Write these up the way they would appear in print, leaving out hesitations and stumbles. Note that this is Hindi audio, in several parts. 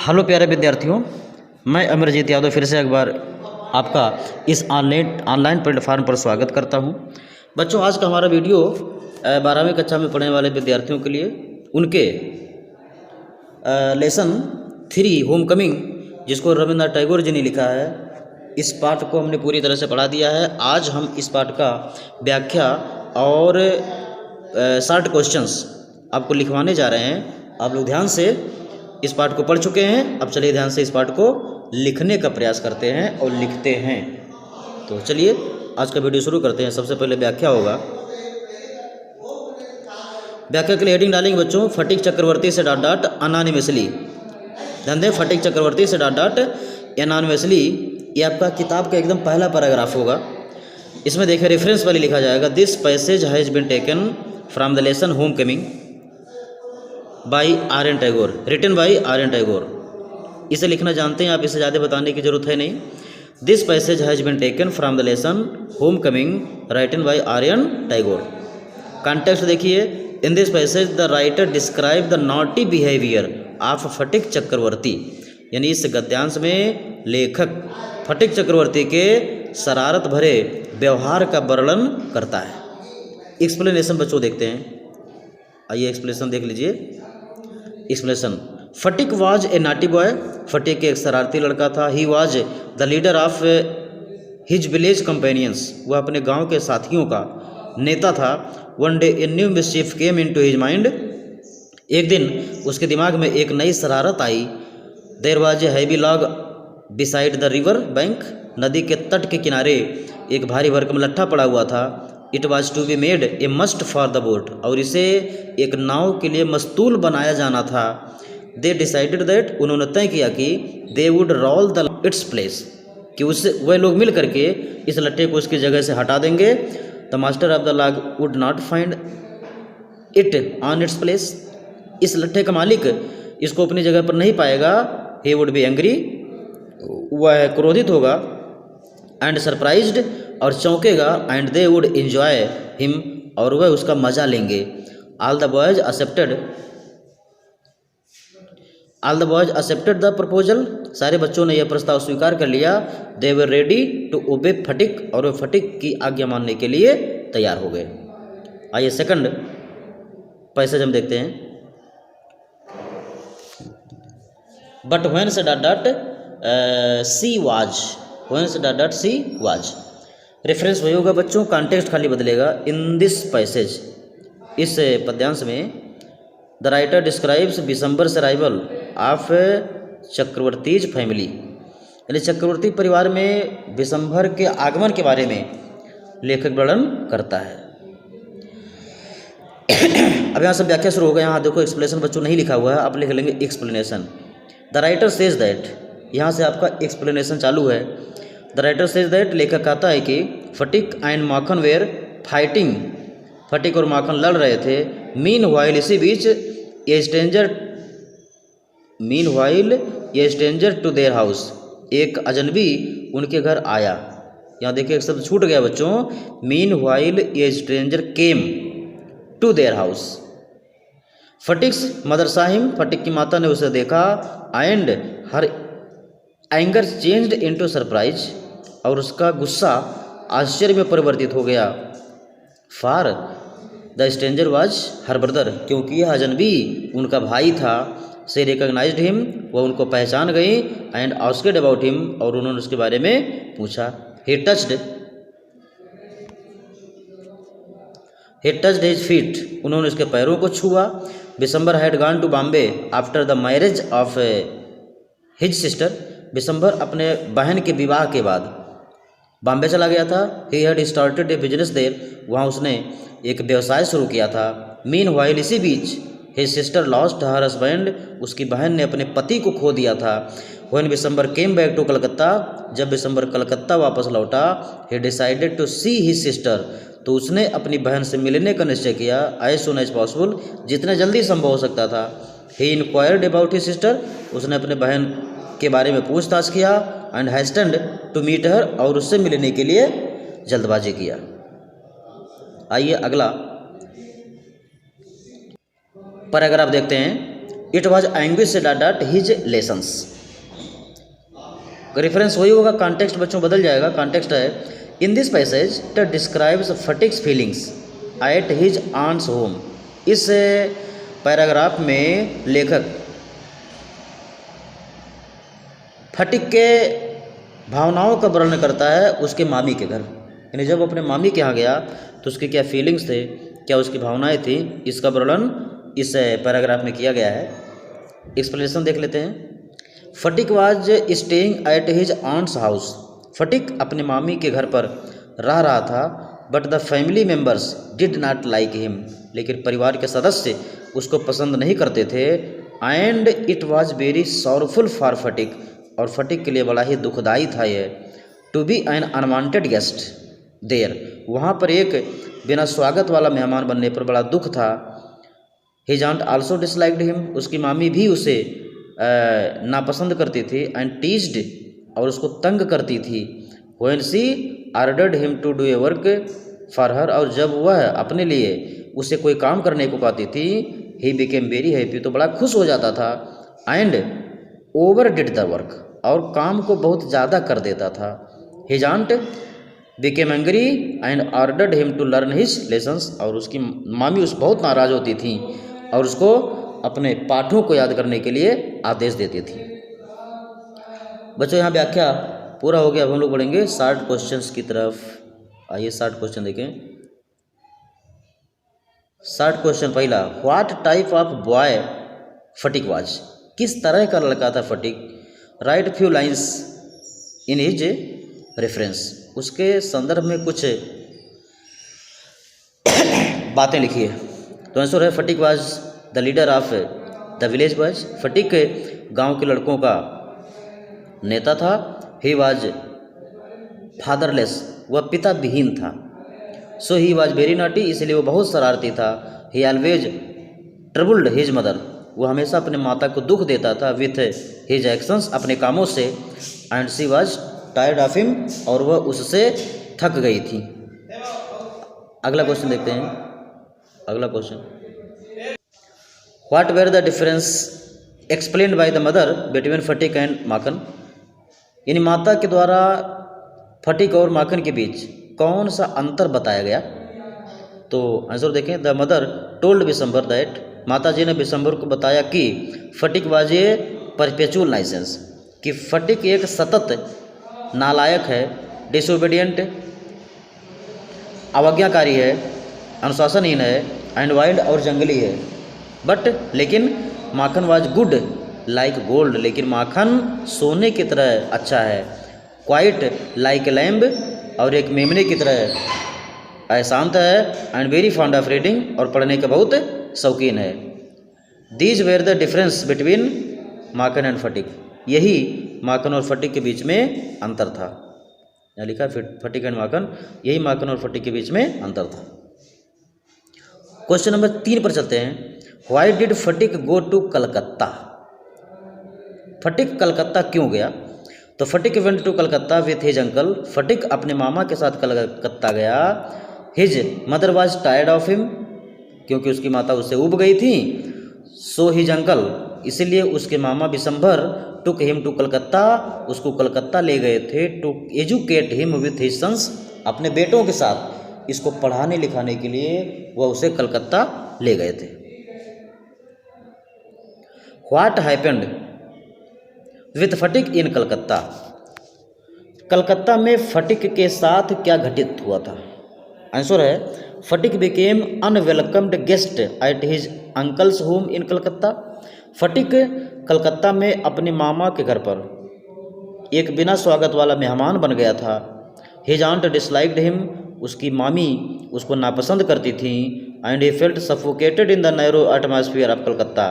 हेलो प्यारे विद्यार्थियों, मैं अमरजीत यादव फिर से एक बार आपका इस ऑनलाइन प्लेटफार्म पर स्वागत करता हूं। बच्चों, आज का हमारा वीडियो 12वीं कक्षा में पढ़ने वाले विद्यार्थियों के लिए उनके लेसन 3 होम कमिंग, जिसको रविंद्रनाथ टैगोर जी ने लिखा है, इस पाठ को हमने पूरी तरह से पढ़ा दिया है। आज हम इस पाठ का व्याख्या और शॉर्ट क्वेश्चंस आपको लिखवाने जा रहे हैं। आप लोग ध्यान से इस पाठ को पढ़ चुके हैं, अब चलिए ध्यान से इस पाठ को लिखने का प्रयास करते हैं और लिखते हैं। तो चलिए आज का वीडियो शुरू करते हैं। सबसे पहले व्याख्या होगा। व्याख्या के लिए हेडिंग डालेंगे बच्चों, फटीक चक्रवर्ती से डॉट डॉट अनॉनिमसली। ध्यान दें, फटीक चक्रवर्ती से डॉट डॉट एनॉनिमसली। ये आपका किताब का एकदम पहला पैराग्राफ होगा। इसमें देखिए रेफरेंस वाली लिखा जाएगा, this passage has been taken from the lesson home coming by R N Tagore, written by R N Tagore. इसे लिखना जानते हैं आप, इसे ज़्यादा बताने की जरूरत है नहीं। This passage has been taken from the lesson home coming written by R N Tagore. Context देखिए, in this passage the writer describe the naughty behaviour of Phatik Chakravarti. यानी इस गद्यांश में लेखक फटीक चक्रवर्ती के शरारत भरे व्यवहार का वर्णन करता है। एक्सप्लेनेशन बच्चों देखते हैं, आइए एक्सप्लेनेशन देख लीजिए। Explanation, Phatik was a naughty boy. Phatik एक शरारती लड़का था। He was the leader of his village companions. वह अपने गांव के साथियों का नेता था। One day a new mischief came into his mind. एक दिन उसके दिमाग में एक नई शरारत आई। There was a heavy log beside the river bank. नदी के तट के किनारे एक भारी भरकम लट्ठा पड़ा हुआ था। It was to be made a mast for the boat. और इसे एक नाव के लिए मस्तूल बनाया जाना था। दे डिसाइडेड दैट, उन्होंने तय किया कि they would roll the its place, कि उससे वह लोग मिल करके इस लट्ठे को उसकी जगह से हटा देंगे। The master of the log would not find it on its place. इस लट्ठे का मालिक इसको अपनी जगह पर नहीं पाएगा। ही वुड बी एंग्री, वह क्रोधित होगा। एंड सरप्राइज्ड, और चौंकेगा। And they would enjoy him, और वह उसका मजा लेंगे। All the boys accepted the proposal. सारे बच्चों ने यह प्रस्ताव स्वीकार कर लिया। They were ready to obey Phatik, और वे फटीक की आज्ञा मानने के लिए तैयार हो गए। आइए सेकंड पैसेज हम देखते हैं। But when say dot dot see was, when say dot dot see was. Reference वही होगा बच्चों, कॉन्टेक्स्ट खाली बदलेगा। इन दिस पैसेज, इस पद्यांश में the writer describes Bishambar's arrival of Chakravarti's family. यानी चक्रवर्ती परिवार में बिशंबर के आगमन के बारे में लेखक वर्णन करता है। अब यहाँ से व्याख्या शुरू हो गया। यहाँ देखो एक्सप्लेनेशन बच्चों नहीं लिखा हुआ है, आप लिख लेंगे explanation. The writer says that, यहाँ से आपका एक्सप्लेनेशन चालू है। द राइटर सेज दैट, लेखक कहता है कि fatigue and Makhan where fighting. Fatigue और माखन लड़ रहे थे। मीन वाइल, इसी बीच ये स्ट्रेंजर टू देयर हाउस, एक अजनबी उनके घर आया। यहाँ देखिए एक शब्द छूट गया बच्चों। मीन वाइल ये stranger came to their house. Phatik's mother saw him, Phatik की माता ने उसे देखा। And her anger changed into surprise, और उसका गुस्सा आश्चर्य में परिवर्तित हो गया। For the stranger was her brother, क्योंकि यह अजनबी उनका भाई था। से रिकॉग्नाइज्ड हिम, वह उनको पहचान गई। एंड आस्क्ड अबाउट हिम, और उन्होंने उसके बारे में पूछा। ही टच्ड हिज फीट, उन्होंने उसके पैरों को छुआ। Bishambar had gone to Bombay after the marriage of his sister. Bishambar अपने बहन के विवाह के बाद बॉम्बे चला गया था। He had started a business there, वहाँ उसने एक व्यवसाय शुरू किया था। मीन वाइल, इसी बीच his sister lost her husband, उसकी बहन ने अपने पति को खो दिया था। When Bishambar came back to Calcutta, जब बिशंबर कलकत्ता वापस लौटा। He decided to see his sister, तो उसने अपनी बहन से मिलने का निश्चय किया। एज सून एज पॉसिबल, जितने जल्दी संभव हो सकता था। ही इंक्वायर्ड अबाउट हिज सिस्टर, उसने अपने बहन के बारे में पूछताछ किया। एंड हैस्टेंड टू मीट हर, और उससे मिलने के लिए जल्दबाजी किया। आइए अगला पैराग्राफ देखते हैं। It was anguish say dot dot his lessons. Reference वही होगा, कॉन्टेक्स्ट बच्चों बदल जाएगा। कॉन्टेक्स्ट है in this passage the describes Phatik's feelings at his aunt's home. इस पैराग्राफ में लेखक फटिक के भावनाओं का वर्णन करता है उसके मामी के घर, यानी जब अपने मामी के यहाँ गया तो उसके क्या फीलिंग्स थे, क्या उसकी भावनाएं थी, इसका वर्णन इस पैराग्राफ में किया गया है। एक्सप्लेनेशन देख लेते हैं। Phatik was staying at his aunt's house. Phatik अपने मामी के घर पर रह रहा था। But the family members did not like him. लेकिन परिवार के सदस्य उसको पसंद नहीं करते थे। And it was very sorrowful for Phatik. और फटिक के लिए बड़ा ही दुखदाई था यह, to be an unwanted guest there. वहाँ पर एक बिना स्वागत वाला मेहमान बनने पर बड़ा दुख था। His aunt also disliked him. उसकी मामी भी उसे नापसंद करती थी। एंड टीज्ड, और उसको तंग करती थी। When she ordered him to do a work for her, और जब वह अपने लिए उसे कोई काम करने को कहती थी, ही बिकेम वेरी हैप्पी, तो बड़ा खुश हो जाता था। And overdid the work, और काम को बहुत ज़्यादा कर देता था। His aunt became angry and ordered him to learn his lessons, और उसकी मामी उस बहुत नाराज़ होती थी और उसको अपने पाठों को याद करने के लिए आदेश देती थी। बच्चों यहाँ व्याख्या पूरा हो गया। अब हम लोग बढ़ेंगे शॉर्ट क्वेश्चंस की तरफ। आइए शॉर्ट क्वेश्चन देखें। शॉर्ट क्वेश्चन पहला, what type of boy Phatik was. किस तरह का लड़का था Phatik. Write few lines in his reference. उसके संदर्भ में कुछ बातें लिखी है। तो आंसर है Phatik was the leader of the village boys. Phatik गांव के लड़कों का नेता था। ही वाज फादरलेस, वह पिता विहीन था। सो ही वाज वेरी नॉटी, इसलिए वो बहुत शरारती था। ही ऑलवेज ट्रबल्ड हिज मदर, वो हमेशा अपने माता को दुख देता था। विथ हिज एक्शंस, अपने कामों से। And she was tired of him, और वह उससे थक गई थी। अगला क्वेश्चन देखते हैं। अगला question, what were the difference explained by the mother between Phatik and Makhan. यानी माता के द्वारा फटिक और माखन के बीच कौन सा अंतर बताया गया। तो आंसर देखें। The mother told Bishambar that, माता जी ने बिशंबर को बताया कि फटिक वाज ए परपेचुअल नाइसेंस, कि फटिक एक सतत नालायक है। डिसोबीडियंट, अवज्ञाकारी है, अनुशासनहीन है। एंड वाइल्ड, और जंगली है। बट लेकिन माखन वाज गुड लाइक गोल्ड, लेकिन माखन सोने की तरह अच्छा है। क्वाइट लाइक लैम्ब, और एक मेमने की तरह शांत है। And very fond of reading, और पढ़ने का बहुत शौकीन है। These were the difference between Makhan and Phatik. यही माखन और फटिक के बीच में अंतर था। यहाँ लिखा फटिक एंड माखन, यही माखन और फटिक के बीच में अंतर था। क्वेश्चन नंबर 3 पर चलते हैं। Why did Phatik go to Calcutta. Phatik Calcutta क्यों गया। तो Phatik went to Calcutta with his uncle. Phatik अपने मामा के साथ कलकत्ता गया। His mother was tired of him, क्योंकि उसकी माता उससे उब गई थी। सो हिज अंकल, इसीलिए उसके मामा Bishambar took him to Calcutta, उसको कलकत्ता ले गए थे। To educate him with his sons, अपने बेटों के साथ इसको पढ़ाने लिखाने के लिए वह उसे कलकत्ता ले गए थे। व्हाट हैपेंड विथ फटिक इन कलकत्ता। कलकत्ता में फटिक के साथ क्या घटित हुआ था। आंसर है Phatik became unwelcomed guest at his uncle's home in Calcutta. Phatik Calcutta में अपने मामा के घर पर एक बिना स्वागत वाला मेहमान बन गया था। हिज आंट डिसलाइक्ड हिम, उसकी मामी उसको नापसंद करती थी। And he felt suffocated in the narrow atmosphere of Calcutta,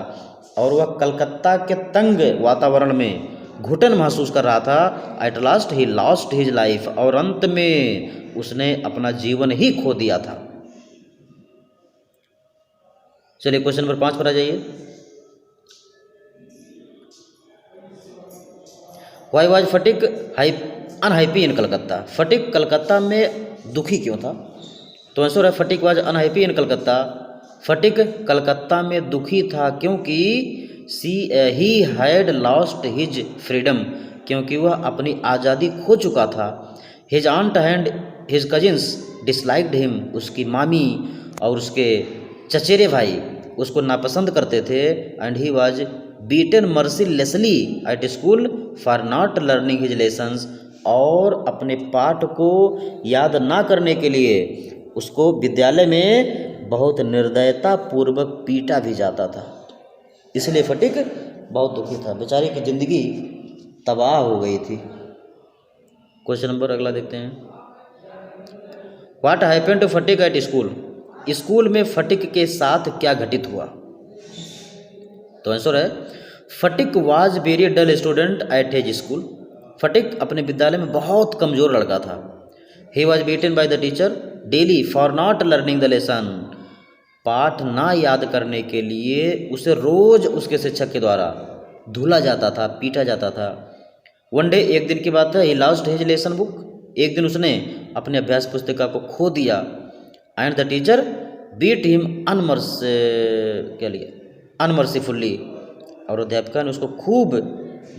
और वह कलकत्ता के तंग वातावरण में घुटन महसूस कर रहा था। At last he lost his life, और अंत में उसने अपना जीवन ही खो दिया था। चलिए क्वेश्चन नंबर 5 पर आ जाइए। Why was Phatik unhappy in Calcutta. Phatik Calcutta में दुखी क्यों था। तो आंसर है Phatik was unhappy in Calcutta. Phatik Calcutta में दुखी था क्योंकि he had lost his freedom, क्योंकि वह अपनी आज़ादी खो चुका था। His aunt and his cousins disliked him, उसकी मामी और उसके चचेरे भाई उसको नापसंद करते थे। And he was beaten mercilessly at school for not learning his lessons, और अपने पाठ को याद ना करने के लिए उसको विद्यालय में बहुत निर्दयता पूर्वक पीटा भी जाता था। इसलिए फटिक बहुत दुखी था, बेचारे की ज़िंदगी तबाह हो गई थी। क्वेश्चन नंबर अगला देखते हैं। What happened to Phatik at school, school में फटिक के साथ क्या घटित हुआ? तो आंसर है Phatik was very dull student at his school, Phatik अपने विद्यालय में बहुत कमज़ोर लड़का था। He was beaten by the teacher daily for not learning the lesson, पाठ ना याद करने के लिए उसे रोज़ उसके शिक्षक के द्वारा धुला जाता था, पीटा जाता था। वन डे, एक दिन की बात है, he lost his lesson book, एक दिन उसने अपने अभ्यास पुस्तिका को खो दिया। And the teacher beat him unmercifully, और अध्यापिका ने उसको खूब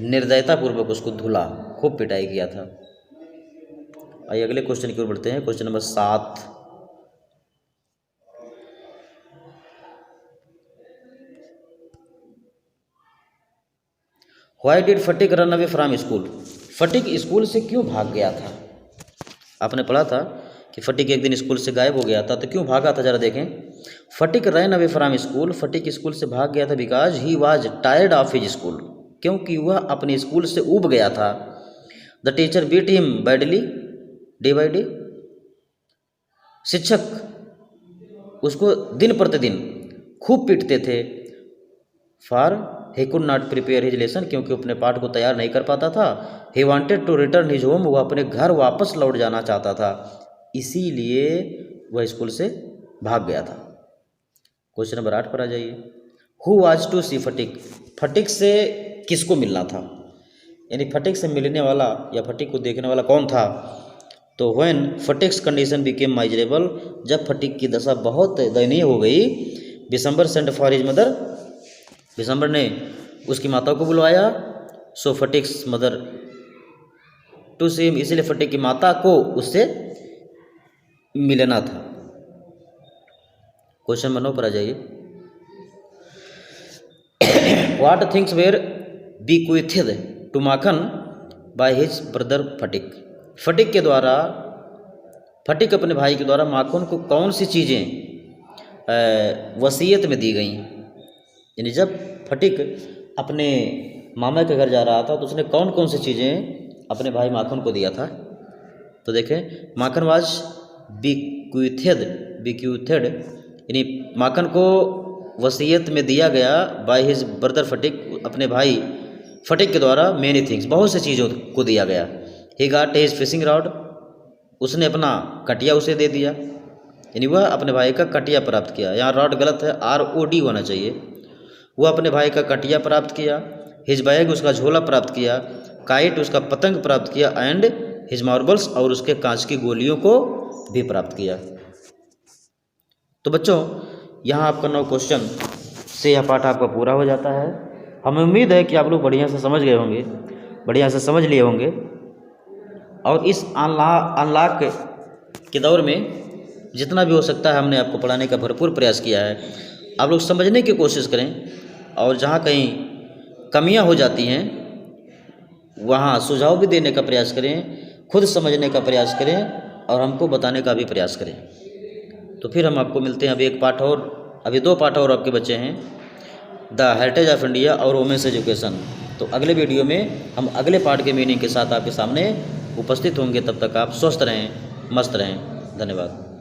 निर्दयतापूर्वक उसको धुला, खूब पिटाई किया था। आइए अगले क्वेश्चन की ओर बढ़ते हैं। Question number 7, why did Phatik run away from school, Phatik school से क्यों भाग गया था? आपने पढ़ा था कि फटिक एक दिन स्कूल से गायब हो गया था, तो क्यों भागा था जरा देखें। Phatik run away from school, Phatik school से भाग गया था because he was tired of his school, क्योंकि वह अपने स्कूल से ऊब गया था। The teacher beat him badly day by day, शिक्षक उसको दिन प्रतिदिन खूब पीटते थे। For he could not prepare his lesson, क्योंकि अपने पाठ को तैयार नहीं कर पाता था। He wanted to return his home, वह अपने घर वापस लौट जाना चाहता था, इसीलिए वह स्कूल से भाग गया था। क्वेश्चन नंबर 8 पर आ जाइए। हु वाज टू सी फटिक, फटिक से किसको मिलना था, यानी फटिक से मिलने वाला या फटिक को देखने वाला कौन था? तो व्हेन फटिक्स कंडीशन बिकेम माइजरेबल, जब फटिक की दशा बहुत दयनीय हो गई, Bishambar sent for his mother, Bishambar ने उसकी माता को बुलवाया। सो फटिक्स मदर टू सी हिम, इसलिए फटिक की माता को उससे मिलना था। क्वेश्चन नंबर 9 पर आ जाइए। What things were bequeathed to Makhan by his brother Phatik, Phatik के द्वारा, फटिक अपने भाई के द्वारा माखन को कौन सी चीज़ें वसीयत में दी गई? यानी जब फटिक अपने मामा के घर जा रहा था तो उसने कौन कौन सी चीज़ें अपने भाई माखन को दिया था? तो देखें, माखन वाज बीक्विथेड यानी माखन को वसीयत में दिया गया बाय हिज ब्रदर फटिक, अपने भाई फटिक के द्वारा मेनी थिंग्स, बहुत सी चीज़ों को दिया गया। He got his fishing rod, उसने अपना कटिया उसे दे दिया, यानी वह अपने भाई का कटिया प्राप्त किया। यहाँ रॉड गलत है, ROD होना चाहिए। वह अपने भाई का कटिया प्राप्त किया। हिज बैग, उसका झोला प्राप्त किया। काइट, उसका पतंग प्राप्त किया। एंड हिज मार्बल्स, और उसके कांच की गोलियों को भी प्राप्त किया। तो बच्चों, यहाँ आपका 9 क्वेश्चन से यह पाठ आपका पूरा हो जाता है। हमें उम्मीद है कि आप लोग बढ़िया से समझ गए होंगे, बढ़िया से समझ लिए होंगे, और इस अनलॉक के दौर में जितना भी हो सकता है हमने आपको पढ़ाने का भरपूर प्रयास किया है। आप लोग समझने की कोशिश करें, और जहाँ कहीं कमियां हो जाती हैं वहाँ सुझाव भी देने का प्रयास करें, खुद समझने का प्रयास करें, और हमको बताने का भी प्रयास करें। तो फिर हम आपको मिलते हैं। अभी एक पाठ और, अभी 2 पाठ और आपके बच्चे हैं, द हेरिटेज ऑफ इंडिया और वुमेन्स एजुकेशन। तो अगले वीडियो में हम अगले पाठ के मीनिंग के साथ आपके सामने उपस्थित होंगे। तब तक आप स्वस्थ रहें, मस्त रहें। धन्यवाद।